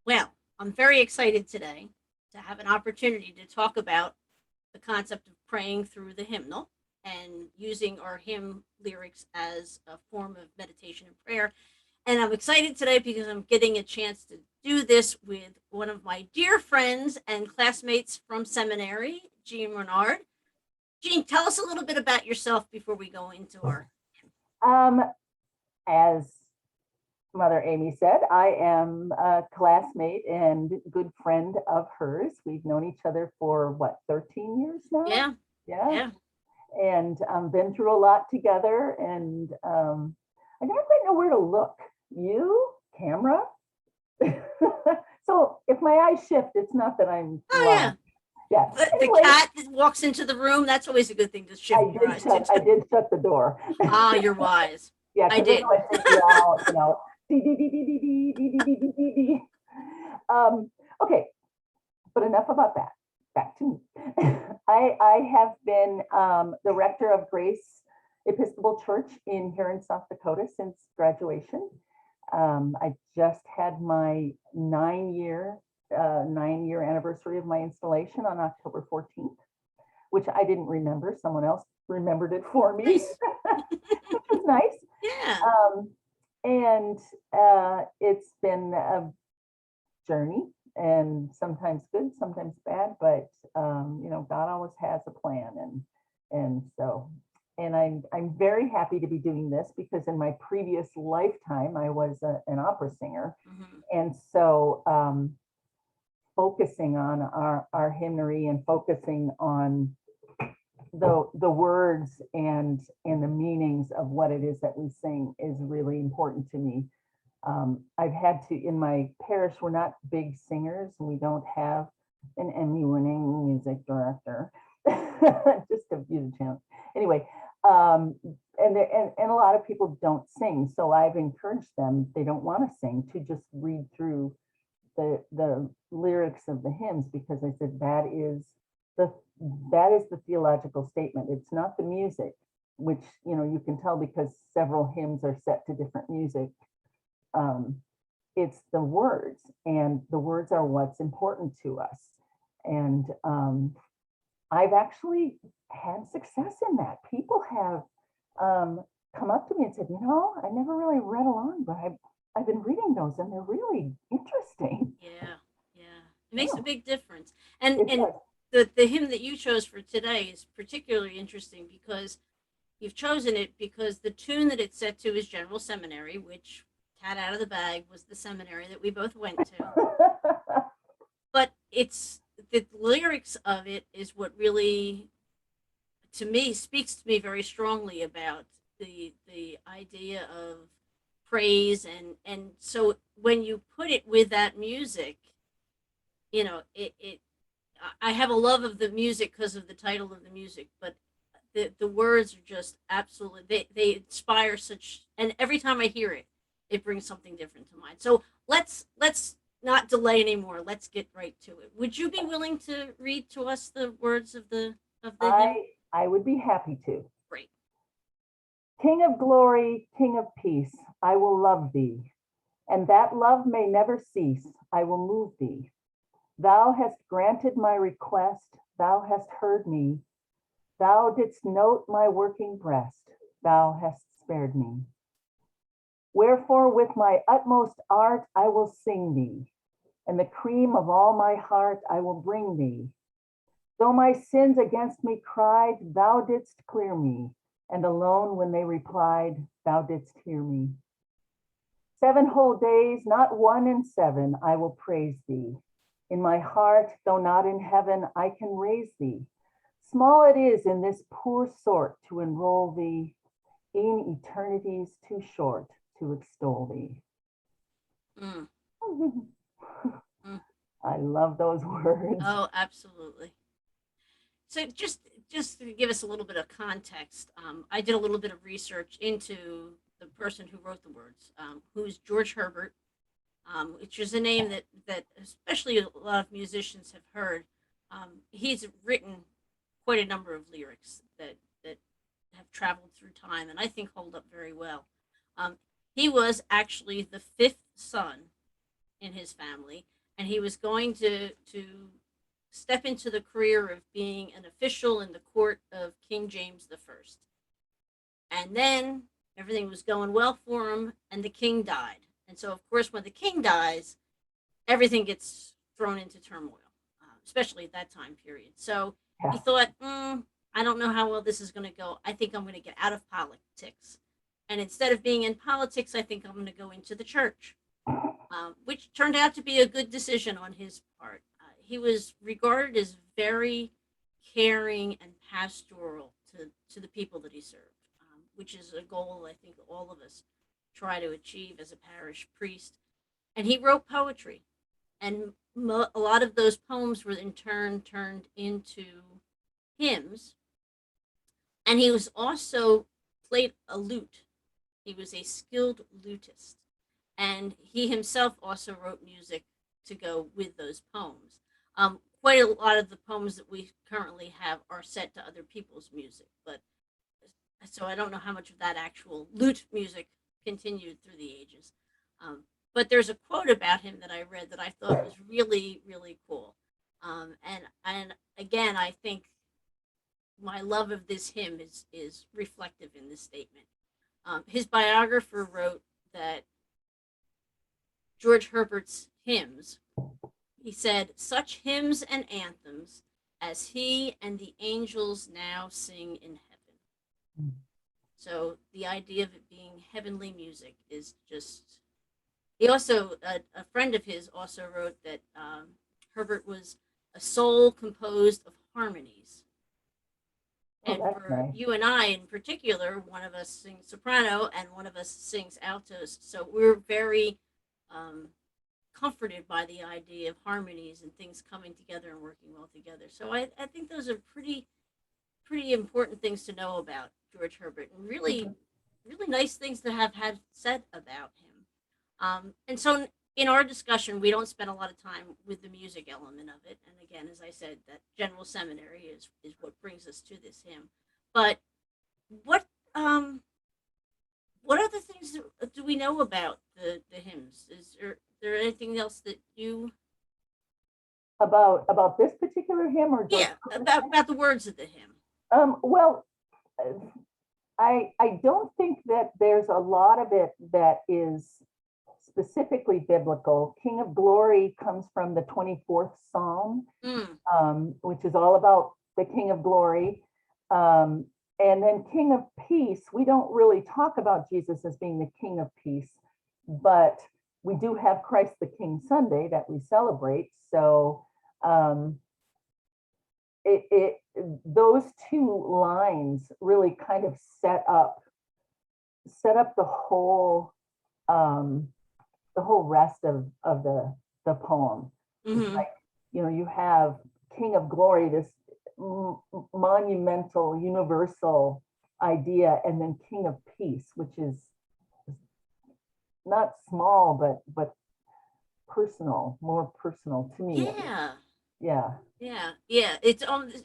Well, I'm very excited today to have an opportunity to talk about the concept of praying through the hymnal and using our hymn lyrics as a form of meditation and prayer. And I'm excited today because I'm getting a chance to do this with one of my dear friends and classmates from seminary, Jean Renard. Jean, tell us a little bit about yourself before we go into our. Um, as Mother Amy said, I am a classmate and good friend of hers. We've known each other for what, 13 years now? Yeah, Yeah. yeah. And been through a lot together. And I never quite know where to look. You, camera. So if my eyes shift, it's not that I'm Oh, blind. yeah. Yeah. The Anyway, cat that walks into the room, that's always a good thing to shift your eyes to. I did shut the door. Ah, you're wise. Yeah, I because did. otherwise they'd be all, dee, dee, dee, dee, dee, dee, dee, dee, dee, dee, dee. Okay, but enough about that. Back to me. I have been the rector of Grace Episcopal Church here in South Dakota since graduation. I just had my 9-year anniversary of my installation on October 14th, which I didn't remember. Someone else remembered it for me, Nice. which was nice. Yeah. Um, and it's been a journey, and sometimes good, sometimes bad, but God always has a plan, and I'm very happy to be doing this because in my previous lifetime I was an opera singer, Hmm. and so focusing on our hymnary and focusing on the words and the meanings of what it is that we sing is really important to me. I've had to, in my parish, we're not big singers. We don't have an Emmy-winning music director, just to use a chance. Anyway, and a lot of people don't sing. So I've encouraged them, they don't want to sing, to just read through the lyrics of the hymns, because I said the that is the theological statement. It's not the music, which you can tell because several hymns are set to different music. Um, it's the words, and the words are what's important to us. And I've actually had success in that. People have come up to me and said, I never really read along, but I've been reading those and they're really interesting. Yeah. Yeah. It makes a Oh, big difference. And it and does. the hymn that you chose for today is particularly interesting because you've chosen it because the tune that it's set to is General Seminary, which cat out of the bag was the seminary that we both went to. But it's the lyrics of it is what really, to me, speaks to me very strongly about the idea of praise, and so when you put it with that music, it I have a love of the music because of the title of the music, but the words are just absolutely, they inspire such, and every time I hear it, it brings something different to mind. So let's not delay anymore. Let's get right to it. Would you be willing to read to us the words of the hymn? I would be happy to. Great. King of glory, King of peace, I will love thee, and that love may never cease. I will move thee. Thou hast granted my request, thou hast heard me. Thou didst note my working breast, thou hast spared me. Wherefore, with my utmost art, I will sing thee, and the cream of all my heart I will bring thee. Though my sins against me cried, thou didst clear me, and alone when they replied, thou didst hear me. 7 whole days, not one in 7, I will praise thee. In my heart, though not in heaven, I can raise thee. Small it is in this poor sort to enroll thee, in eternity's too short to extol thee. Mm, mm. I love those words. Oh, absolutely. So just to give us a little bit of context, I did a little bit of research into the person who wrote the words, who's George Herbert, which is a name that especially a lot of musicians have heard. He's written quite a number of lyrics that have traveled through time and I think hold up very well. Um, he was actually the fifth son in his family, and he was going to step into the career of being an official in the court of King James the First. And then everything was going well for him, and the king died. And so, of course, when the king dies, everything gets thrown into turmoil, especially at that time period. So he Yeah. thought, I don't know how well this is going to go. I think I'm going to get out of politics. And instead of being in politics, I think I'm going to go into the church, which turned out to be a good decision on his part. He was regarded as very caring and pastoral to the people that he served, which is a goal I think all of us try to achieve as a parish priest. And he wrote poetry, and a lot of those poems were in turn turned into hymns. And he was also played a lute. He was a skilled lutist, and he himself also wrote music to go with those poems. Quite a lot of the poems that we currently have are set to other people's music, but so I don't know how much of that actual lute music continued through the ages. But there's a quote about him that I read that I thought was really, really cool. And again, I think my love of this hymn is reflective in this statement. His biographer wrote that George Herbert's hymns, he said, such hymns and anthems as he and the angels now sing in heaven. So the idea of it being heavenly music is just. He also, a friend of his also wrote that Herbert was a soul composed of harmonies. And that's for nice. you and I in particular, one of us sings soprano and one of us sings altos. So we're very comforted by the idea of harmonies and things coming together and working well together. So I think those are pretty important things to know about George Herbert, and really, really nice things to have had said about him. And so in our discussion, we don't spend a lot of time with the music element of it. And again, as I said, that general seminary is what brings us to this hymn. But what what other things do we know about the hymns? Is there anything else that you About this particular hymn or George? yeah about the words of the hymn? Well, I don't think that there's a lot of it that is specifically biblical. King of Glory comes from the 24th Psalm, which is all about the King of Glory. And then King of Peace, we don't really talk about Jesus as being the King of Peace, but we do have Christ the King Sunday that we celebrate. So those two lines really kind of set up the whole rest of the poem. It's like, you have King of Glory, this monumental, universal idea, and then King of Peace, which is not small, but personal, more personal to me. Yeah. It's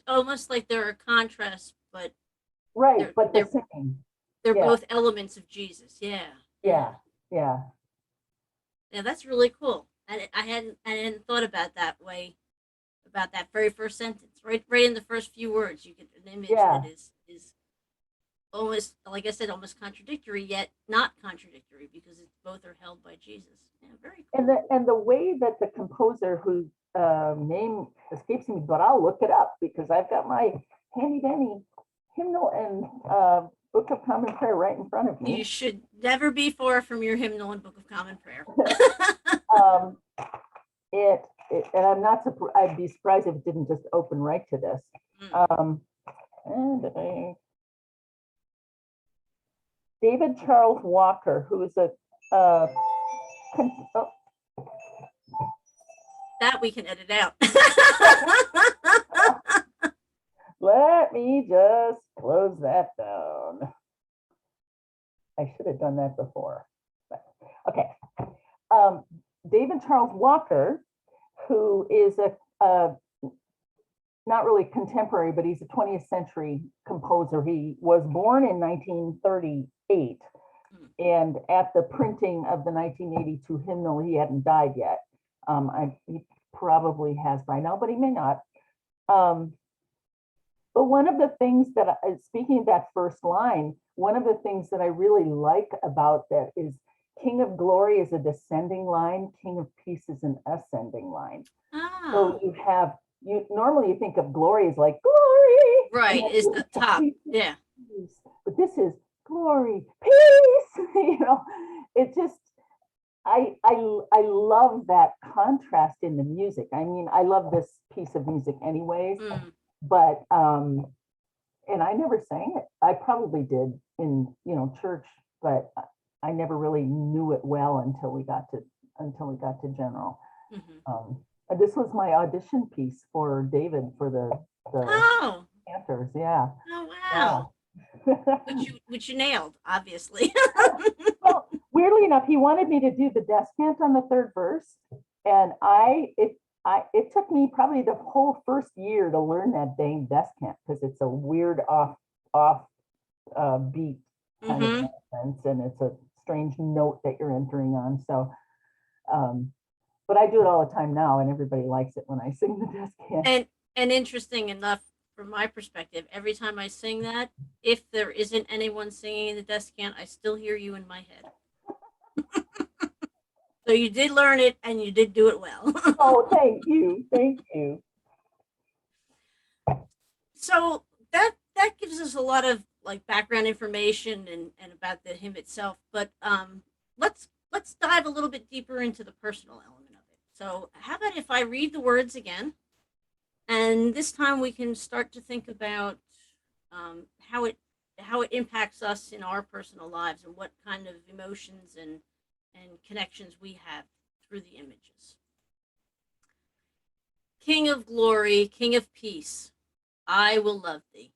almost like there are contrasts, but right, but the same. They're both elements of Jesus. Yeah. Yeah, that's really cool. I hadn't thought about that way, about that very first sentence. Right in the first few words, you get an image that is almost, like I said, almost contradictory, yet not contradictory, because both are held by Jesus. Yeah, very cool. And the way that the composer, whose name escapes me, but I'll look it up because I've got my handy dandy hymnal and Book of Common Prayer right in front of me. You should never be far from your hymnal and Book of Common Prayer. And I'm not surprised. I'd be surprised if it didn't just open right to this. David Charles Walker, who is a that we can edit out. Let me just close that down. I should have done that before. But, okay. David Charles Walker, who is a not really contemporary, but he's a 20th century composer. He was born in 1938. And at the printing of the 1982 hymnal, he hadn't died yet. He probably has by now, but he may not. But one of the things that, speaking of that first line, one of the things that I really like about that is King of Glory is a descending line, King of Peace is an ascending line. So Oh, you normally you think of glory as like glory, right, is the top. Yeah. but this is glory, peace. It just I love that contrast in the music. I mean, I love this piece of music anyways, Mm. but and I never sang it. I probably did in church, but I never really knew it well until we got to general. Hmm. This was my audition piece for David for the Oh, Panthers. Yeah, oh yeah. wow. Which you nailed, obviously. Well, weirdly enough, he wanted me to do the descant on the third verse, and it took me probably the whole first year to learn that dang descant because it's a weird off beat kind of Hmm. sense, and it's a strange note that you're entering on. So, but I do it all the time now, and everybody likes it when I sing the descant. And interesting enough, from my perspective, every time I sing that, if there isn't anyone singing the descant, I still hear you in my head. So you did learn it, and you did do it well. Oh, thank you. So that gives us a lot of like background information and about the hymn itself. But let's dive a little bit deeper into the personal element of it. So how about if I read the words again, and this time we can start to think about how it impacts us in our personal lives and what kind of emotions and connections we have through the images. King of glory, King of peace, I will love thee,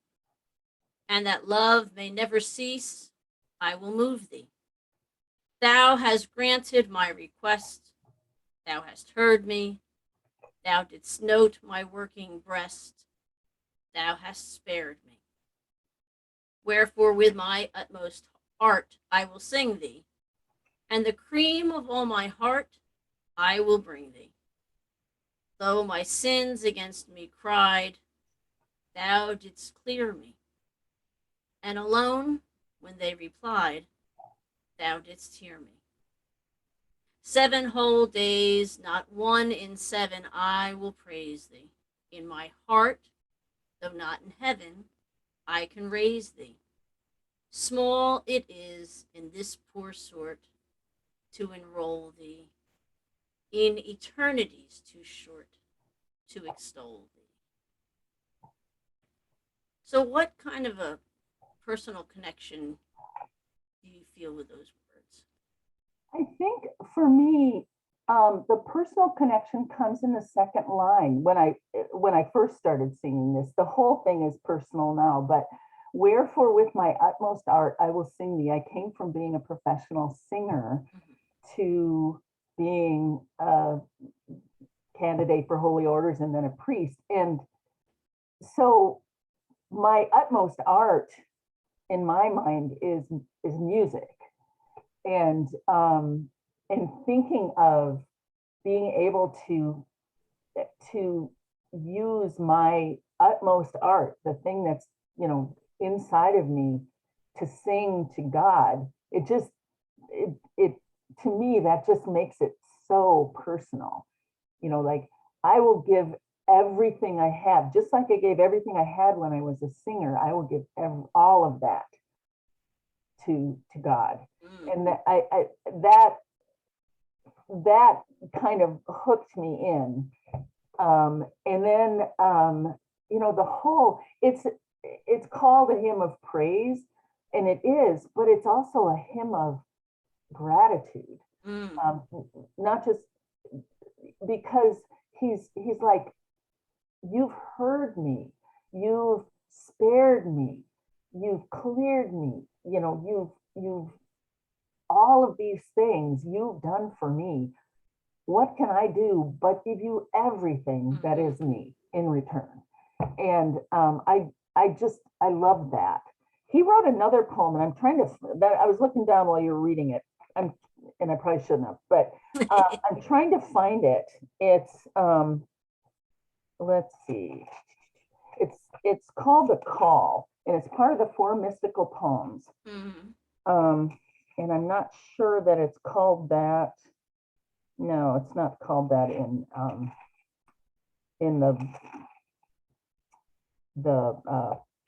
and that love may never cease. I will move thee. Thou hast granted my request. Thou hast heard me. Thou didst note my working breast. Thou hast spared me. Wherefore, with my utmost art, I will sing thee, and the cream of all my heart I will bring thee. Though my sins against me cried, thou didst clear me. And alone, when they replied, thou didst hear me. 7 whole days, not one in 7, I will praise thee. In my heart, though not in heaven, I can raise thee. Small it is in this poor sort to enroll thee. In eternity's too short to extol thee. So, what kind of a personal connection do you feel with those words? I think for me, the personal connection comes in the second line. When I first started singing this, the whole thing is personal now. But wherefore, with my utmost art, I will sing thee. I came from being a professional singer Mm-hmm. to being a candidate for holy orders and then a priest, and so my utmost art in my mind is music, and thinking of being able to use my utmost art, the thing that's inside of me, to sing to God. It to me that just makes it so personal. Like I will give everything I have, just like I gave everything I had when I was a singer. I will give all of that to God, Mm. and that kind of hooked me in. And then the whole it's called a hymn of praise, and it is, but it's also a hymn of gratitude. Mm. Um, Not just because he's like, you've heard me, you've spared me, you've cleared me, you've all of these things you've done for me. What can I do but give you everything that Mm-hmm. is me in return? And I love that. He wrote another poem, and I'm trying to that I was looking down while you were reading it. I'm and I probably shouldn't have, but I'm trying to find it. It's, let's see, it's called The Call, and it's part of the Four Mystical Poems. Mhm. And I'm not sure that it's called that. No, it's not called that in the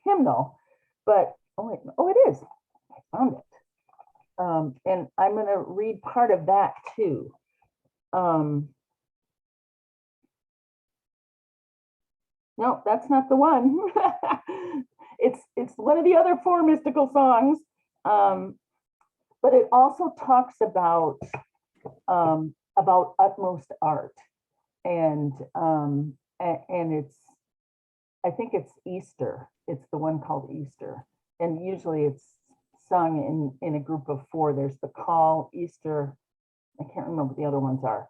hymnal, but oh, it is. I found it. And I'm going to read part of that too. No, that's not the one. It's one of the other four mystical songs, but it also talks about utmost art, and it's, I think it's Easter. It's the one called Easter, and usually it's sung in a group of four. There's the Call, Easter. I can't remember what the other ones are,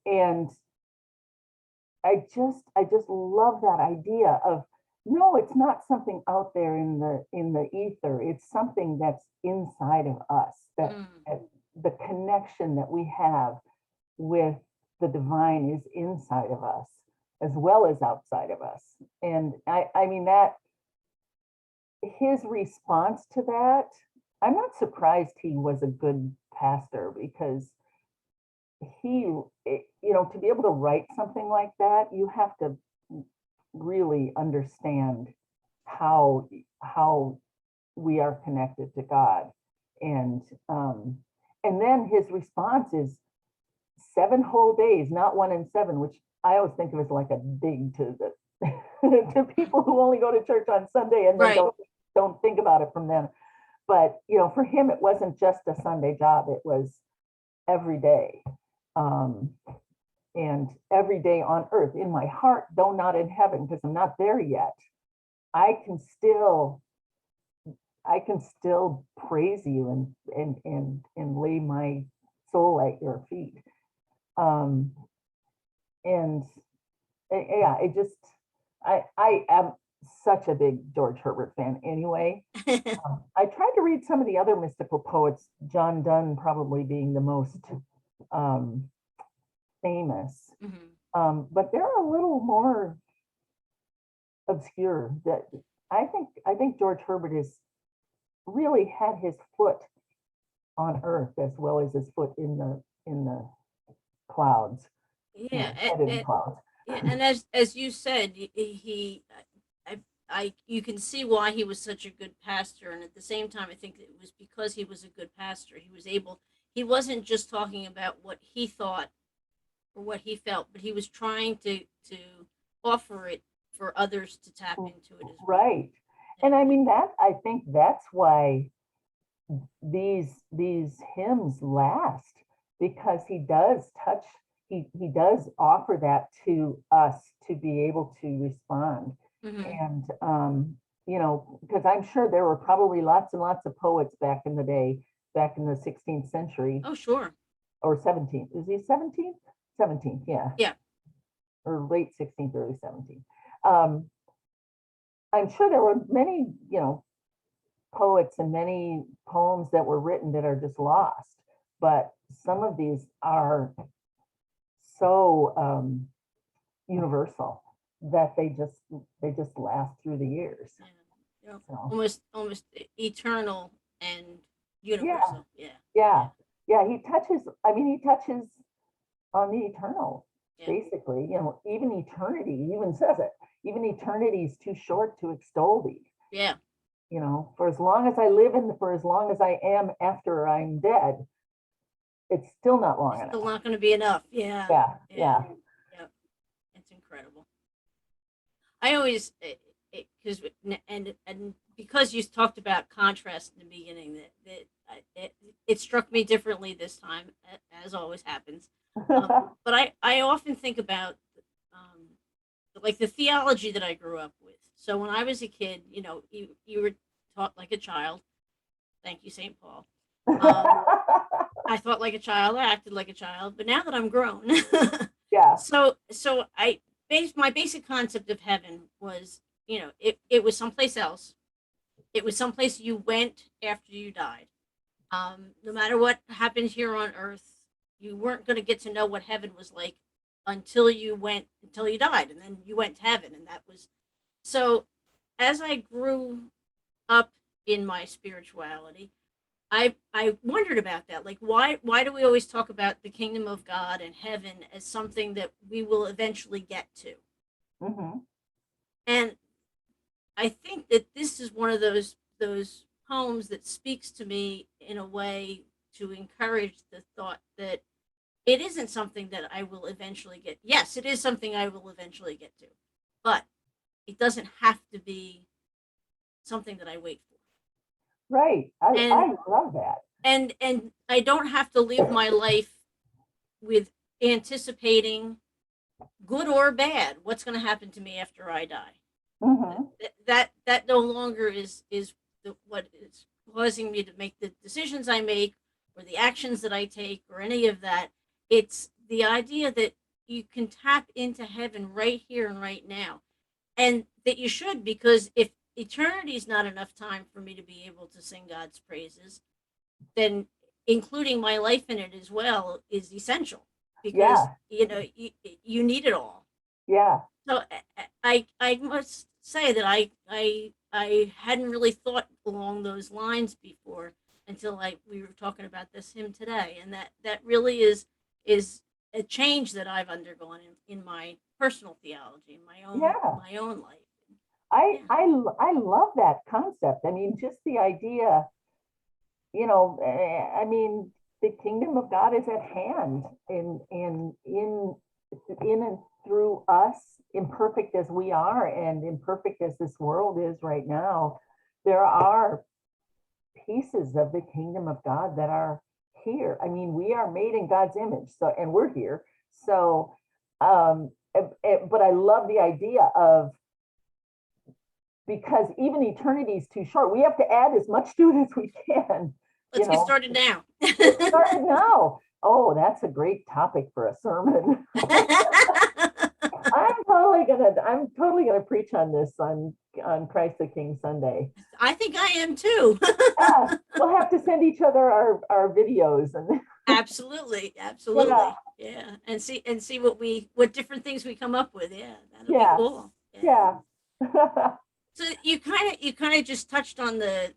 and I just love that idea of, no, it's not something out there in the ether. It's something that's inside of us. That the connection that we have with the divine is inside of us as well as outside of us. And I mean that his response to that, I'm not surprised he was a good pastor, because to be able to write something like that, you have to really understand how we are connected to God. And then his response is 7 whole days, not 1 in 7, which I always think of as like a dig to the to people who only go to church on Sunday and then don't think about it from then. But for him, it wasn't just a Sunday job; it was every day. And every day on earth, in my heart, though not in heaven, because I'm not there yet, I can still praise you and lay my soul at your feet. And yeah, I am such a big George Herbert fan anyway. I tried to read some of the other mystical poets, John Donne probably being the most famous, but they're a little more obscure. That I think George Herbert has really had his foot on earth as well as his foot in the clouds. Yeah, Head in the clouds. and as you said, you can see why he was such a good pastor, and at the same time, I think it was because he was a good pastor. He wasn't just talking about what he thought or what he felt, but he was trying to offer it for others to tap into it as well. Right. And I mean I think that's why these hymns last, because he does touch, he does offer that to us to be able to respond. And because I'm sure there were probably lots and lots of poets back in the day, back in the 16th century. Oh, sure. Or 17th. Is he 17th? 17th, yeah. Yeah. Or late 16th, early 17th. I'm sure there were many, poets and many poems that were written that are just lost, but some of these are so universal that they just last through the years. Yeah. So. Almost eternal and universal. Yeah. He touches on the eternal, basically. Even eternity, he even says it. Even eternity is too short to extol thee. Yeah. For as long as I live and for as long as I am after I'm dead, it's still not long enough. Still not going to be enough. Yeah. Yeah. It's incredible. I always, because you talked about contrast in the beginning, it struck me differently this time, as always happens. But I often think about like the theology that I grew up with. So when I was a kid, you were taught like a child. Thank you, St. Paul. I thought like a child, I acted like a child, but now that I'm grown, yeah. So my basic concept of heaven was, it was someplace else. It was someplace you went after you died. No matter what happened here on earth, you weren't going to get to know what heaven was like until you died, and then you went to heaven, and that was so. As I grew up in my spirituality, I wondered about that. Like, why do we always talk about the kingdom of God and heaven as something that we will eventually get to? Hmm. And I think that this is one of those poems that speaks to me in a way to encourage the thought that it isn't something that I will eventually get. Yes, it is something I will eventually get to, but it doesn't have to be something that I wait for. Right. And I love that. and I don't have to live my life with anticipating, good or bad, what's going to happen to me after I die. Hmm. That no longer is what is causing me to make the decisions I make or the actions that I take or any of that. It's the idea that you can tap into heaven right here and right now, and that you should, because if eternity is not enough time for me to be able to sing God's praises, then including my life in it as well is essential, because Yeah. you need it all. Yeah. So I must say that I hadn't really thought along those lines before until I we were talking about this hymn today, and that really is a change that I've undergone in my personal theology, in Yeah. my own life. I, Yeah, I, I love that concept. I mean, just the idea, I mean, the kingdom of God is at hand in and through us, imperfect as we are and imperfect as this world is right now. There are pieces of the kingdom of God that are here. I mean, we are made in God's image, so and we're here. So, but I love the idea of, because even eternity is too short. We have to add as much to it as we can. You let's get know, started now. get started now. Oh, that's a great topic for a sermon. I'm totally gonna preach on this on Christ the King Sunday. I think I am too. Yeah, we'll have to send each other our videos and Absolutely, yeah, absolutely. Yeah. And see what different things we come up with. Yeah, that'll be yeah, cool. Yeah. yeah. So you kind of just touched on the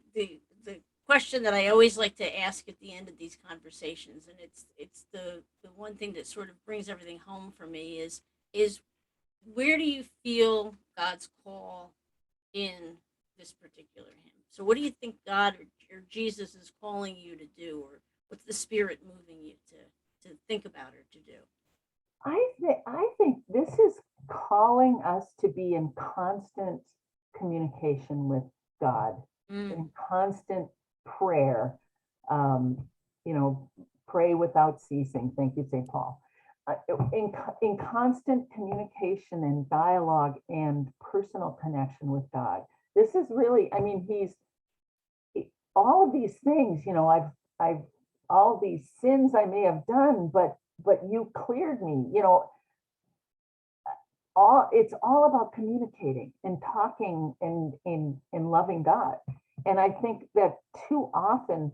question that I always like to ask at the end of these conversations, and it's the one thing that sort of brings everything home for me is where do you feel God's call in this particular hymn? So what do you think God or Jesus is calling you to do, or what's the spirit moving you to think about or to do? I think this is calling us to be in constant communication with God, Mm, in constant prayer. Um, pray without ceasing. Thank you, St. Paul. Uh, in constant communication and dialogue and personal connection with God. This is really, I mean, all of these things, I've all these sins I may have done, but you cleared me, it's all about communicating and talking and loving God. And I think that too often,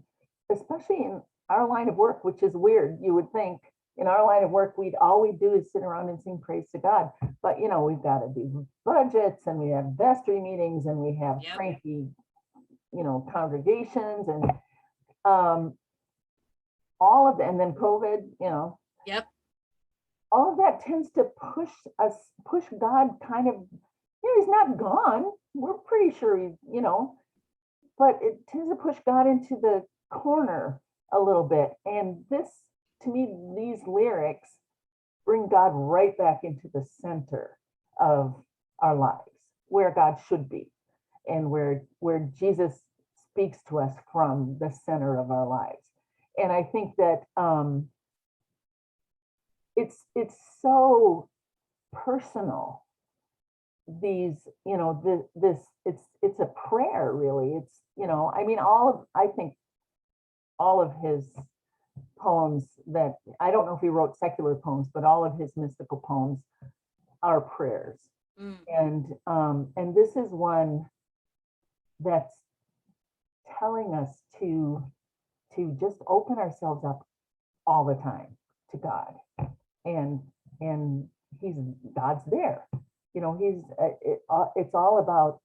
especially in our line of work, which is weird, you would think in our line of work, all we do is sit around and sing praise to God. But we've got to do budgets and we have vestry meetings and we have yep. cranky, congregations and um, all of that, and then COVID, Yep. all of that tends to push God kind of, he's not gone. We're pretty sure but it tends to push God into the corner a little bit. And this, to me, these lyrics bring God right back into the center of our lives, where God should be, and where Jesus speaks to us from the center of our lives. And I think that it's so personal. These, this it's a prayer, really. It's, I mean, I think all of his poems, that I don't know if he wrote secular poems, but all of his mystical poems are prayers. Mm, And this is one that's telling us to to just open ourselves up all the time to God, and and he's God's there. It's all about,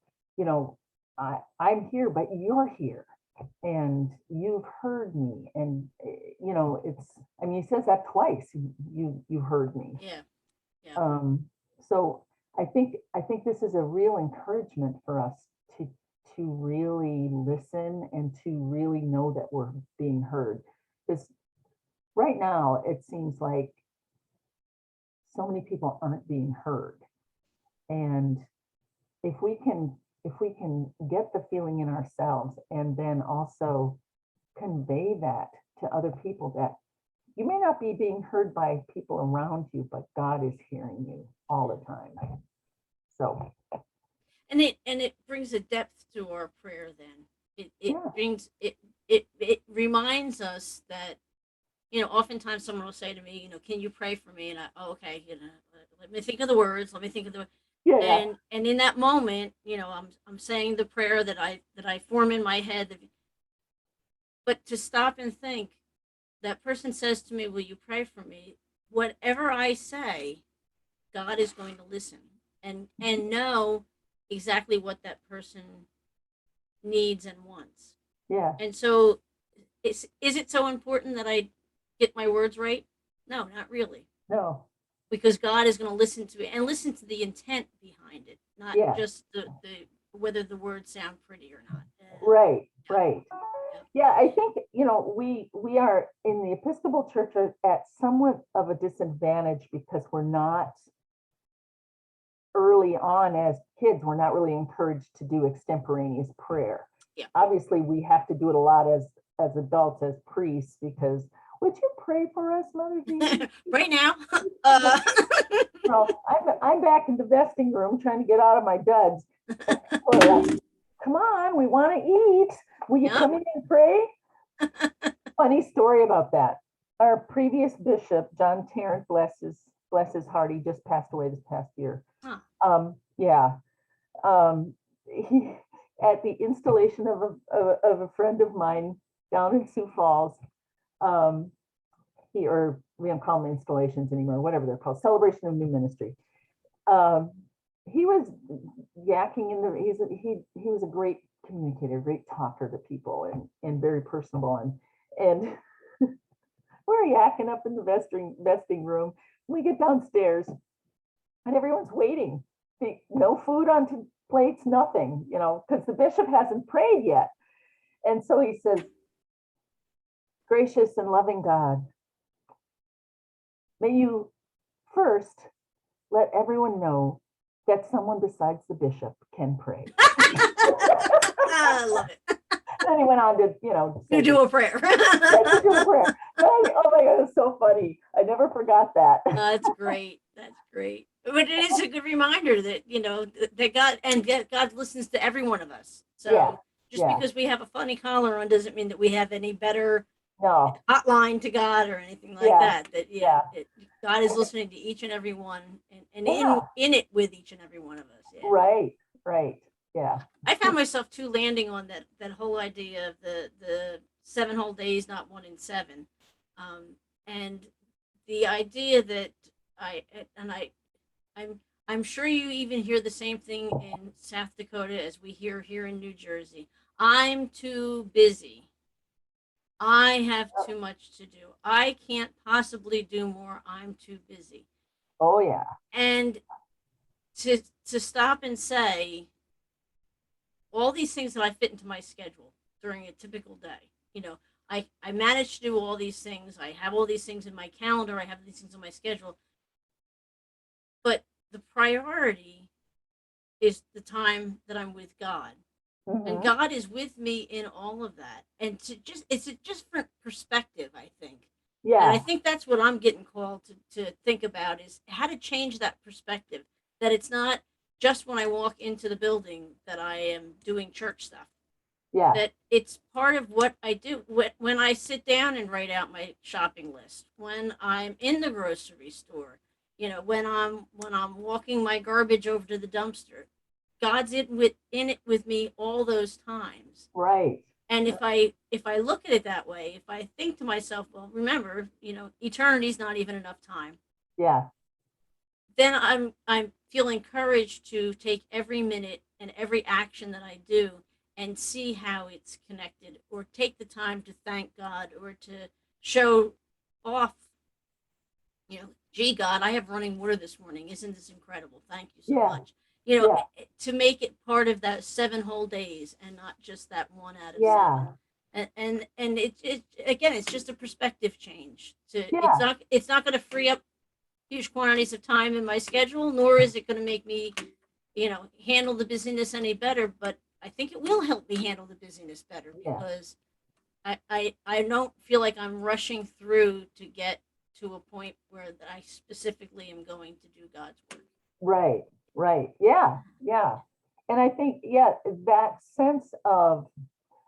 I'm here, but you're here, and you've heard me, and he says that twice. You heard me. Yeah. Yeah. So I think this is a real encouragement for us to really listen and to really know that we're being heard. Because right now it seems like so many people aren't being heard. And if we can get the feeling in ourselves and then also convey that to other people, that you may not be being heard by people around you, but God is hearing you all the time. So And it brings a depth to our prayer. Then it yeah, brings it reminds us that, oftentimes someone will say to me, can you pray for me? And okay, let me think of the words. Let me think of the yeah, yeah, and in that moment, I'm saying the prayer that I form in my head. But to stop and think, that person says to me, "Will you pray for me?" Whatever I say, God is going to listen and know exactly what that person needs and wants. yeah. And so, is it so important that I get my words right? No, not really, No, because God is going to listen to it and listen to the intent behind it, not yeah, just the whether the words sound pretty or not. right, Yeah, right. yeah, Yeah, I think, we are in the Episcopal Church at somewhat of a disadvantage because we're not early on as kids, we're not really encouraged to do extemporaneous prayer. yeah. Obviously, we have to do it a lot as adults, as priests, because would you pray for us, Mother Jean? Right now, But, I'm back in the vesting room trying to get out of my duds. And people are like, come on, we want to eat. Will you yeah. come in and pray? Funny story about that. Our previous bishop, John Tarrant, bless his heart, he just passed away this past year. Huh. Yeah. He, at the installation of a friend of mine down in Sioux Falls, or we don't call them installations anymore, whatever they're called, celebration of new ministry. He was yakking he was a great communicator, great talker to people, and very personable, and we're yakking up in the vesting room. We get downstairs and everyone's waiting. No food on plates, nothing, because the bishop hasn't prayed yet. And so he says, gracious and loving God, may you first let everyone know that someone besides the bishop can pray. I love it. Then he went on to, You do a prayer. to do a prayer. Oh my God, it's so funny. I never forgot that. That's great. That's great. But it is a good reminder that, that God listens to every one of us. So Yeah, just yeah, because we have a funny collar on doesn't mean that we have any better no, hotline to God or anything like yeah, that. That yeah, God is listening to each and every one, and yeah, in it with each and every one of us. Yeah. right, right, yeah, I found myself too landing on that whole idea of the 7 whole days, not 1 in 7, and the idea that I and I I'm sure you even hear the same thing in South Dakota as we hear here in New Jersey. I'm too busy. I have too much to do. I can't possibly do more. I'm too busy. oh yeah, And to stop and say all these things that I fit into my schedule during a typical day. I manage to do all these things. I have all these things in my calendar. I have these things on my schedule. But the priority is the time that I'm with God. And hmm, God is with me in all of that. And it's a different perspective, I think. And I yeah, think that's what I'm getting called to think about, is how to change that perspective. That it's not just when I walk into the building that I am doing church stuff. yeah, That it's part of what I do. When I sit down and write out my shopping list, when I'm in the grocery store, when I'm walking my garbage over to the dumpster, God's in it with me all those times. right, And if I look at it that way, if I think to myself, well, remember, eternity is not even enough time, Yeah. then I'm feel encouraged to take every minute and every action that I do and see how it's connected, or take the time to thank God, or to show off, gee, God, I have running water this morning. Isn't this incredible? Thank you so Yeah. much. Yeah. To make it part of that 7 whole days and not just that one out of Yeah. 7. And it again, it's just a perspective change. Yeah. It's not going to free up huge quantities of time in my schedule, nor is it going to make me, handle the busyness any better. But I think it will help me handle the busyness better, Yeah. because I don't feel like I'm rushing through to get to a point where I specifically am going to do God's work. Right. Right. Yeah. Yeah. And I think, yeah, that sense of,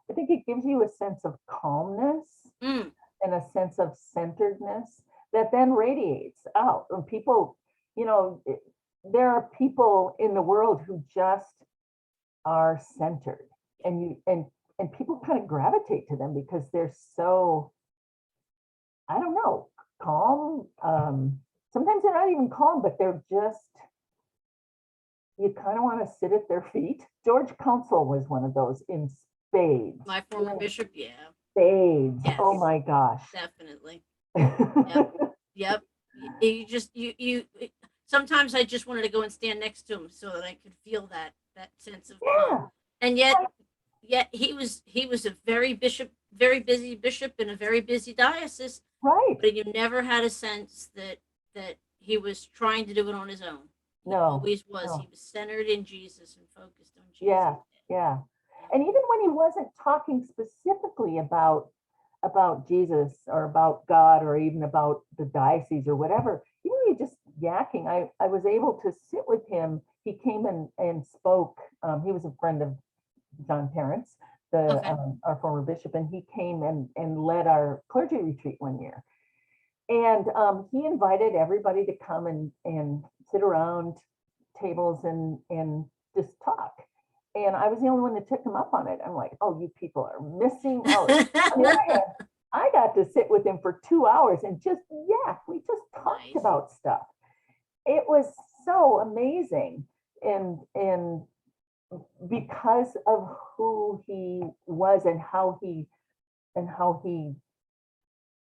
I think it gives you a sense of calmness Mm, and a sense of centeredness that then radiates out. And people, there are people in the world who just are centered, and people kind of gravitate to them because they're so, I don't know, calm. Sometimes they're not even calm, but they're just, you kind of want to sit at their feet. George Council was one of those in spades. my former bishop, yeah, Spades. yes, Oh my gosh. definitely. Yep, yep. You just sometimes I just wanted to go and stand next to him so that I could feel that sense of calm. Yeah. And yet he was a very busy bishop in a very busy diocese, Right. but you never had a sense that he was trying to do it on his own. He No. always was. No. He was centered in Jesus and focused on Jesus. Yeah. Yeah. And even when he wasn't talking specifically about Jesus or about God or even about the diocese or whatever, even when he just yakking, I was able to sit with him. He came and spoke. He was a friend of John Terrence, Okay. our former bishop, and he came and led our clergy retreat one year. And he invited everybody to come and sit around tables and just talk. And I was the only one that took him up on it. I'm like, oh, you people are missing out. On the other hand, I got to sit with him for 2 hours and just, yeah, we just talked Nice. about stuff. It was so amazing. And because of who he was and how he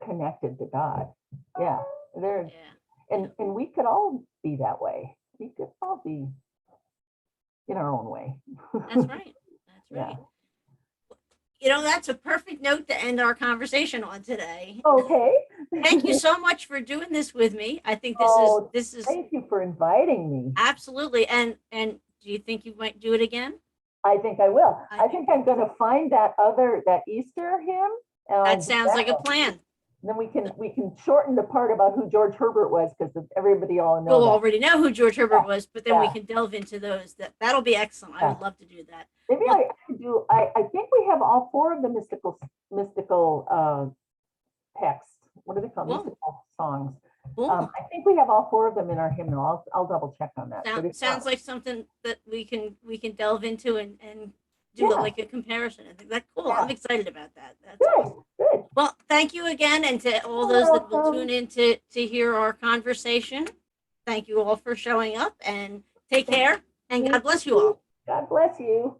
connected to God. Yeah. There, Yeah. and we could all be that way. We could all be in our own way. That's right. That's Yeah. right. That's a perfect note to end our conversation on today. Okay. Thank you so much for doing this with me. I think this is Oh, this is thank you for inviting me. absolutely. And do you think you might do it again? I think I will. I I think I'm going to find that Easter hymn. That sounds like a plan. Then we can shorten the part about who George Herbert was, because everybody all know We'll that. already know who George Herbert was, but then we Yeah. can delve into those. That'll be excellent. I would love to do that. Maybe Well, I could do. I think we have all four of the mystical texts. What are they called? Cool. Mystical songs. Cool. I think we have all four of them in our hymnal. I'll double check on that. Sounds like something that we can delve into and do Yeah. like a comparison. I think that's cool. Yeah. I'm excited about that. That's Good. awesome. Good. Well, thank you again, and to all those that will tune in to hear our conversation. Thank you all for showing up, and take care, and God bless you all. God bless you.